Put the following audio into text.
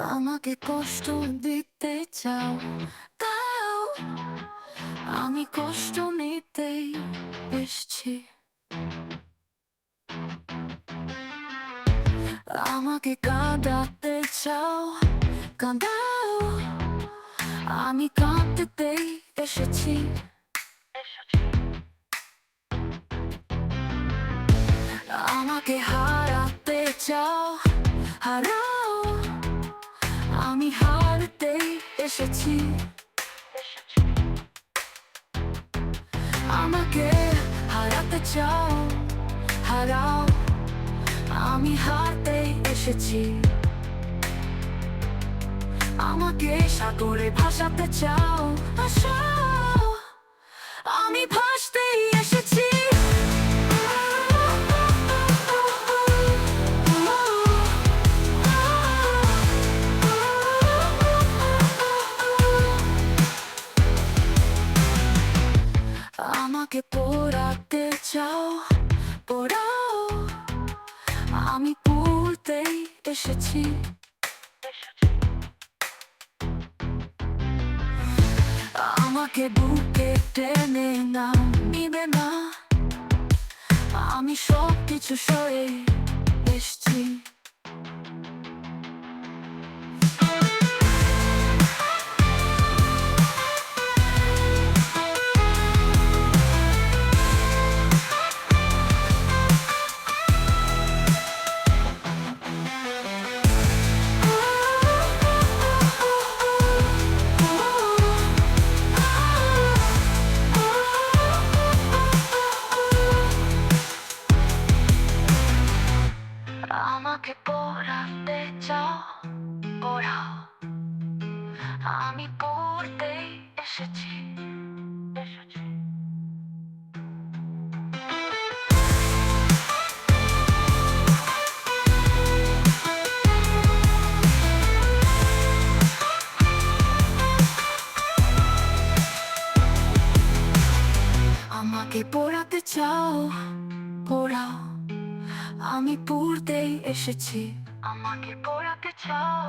আমাকে কষ্ট দিতে চাও, তাও আমি কষ্ট নিতেই এসছি। আমাকে কাঁদাতে চাও, কাঁদাও, আমি কাঁদতেই এসেছি। আমাকে হারাতে চাও, হারাও, আমি হারতেই এসেছি। আমাকে হারাতে চাও, হারাও, আমি হারতেই এসেছি। আমাকে সাগরে ভাসাতে চাও, ভাসাও, আমি ভাসতেই এসেছি। আমাকে পোড়াতে চাও, পোড়াও, আমি পুড়তেই এসেছি। আমাকে বুকে টেনে নাও, নিবে না, আমি সব কিছু সয়ে এসছি। আমাকে পোড়াতে চাও, পোড়াও, আমি পড়তেই এসেছি। আমাকে পোড়াতে চাও, পোড়াও, আমি পুড়তেই এসেছি। আমাকে পোড়াতে চাও।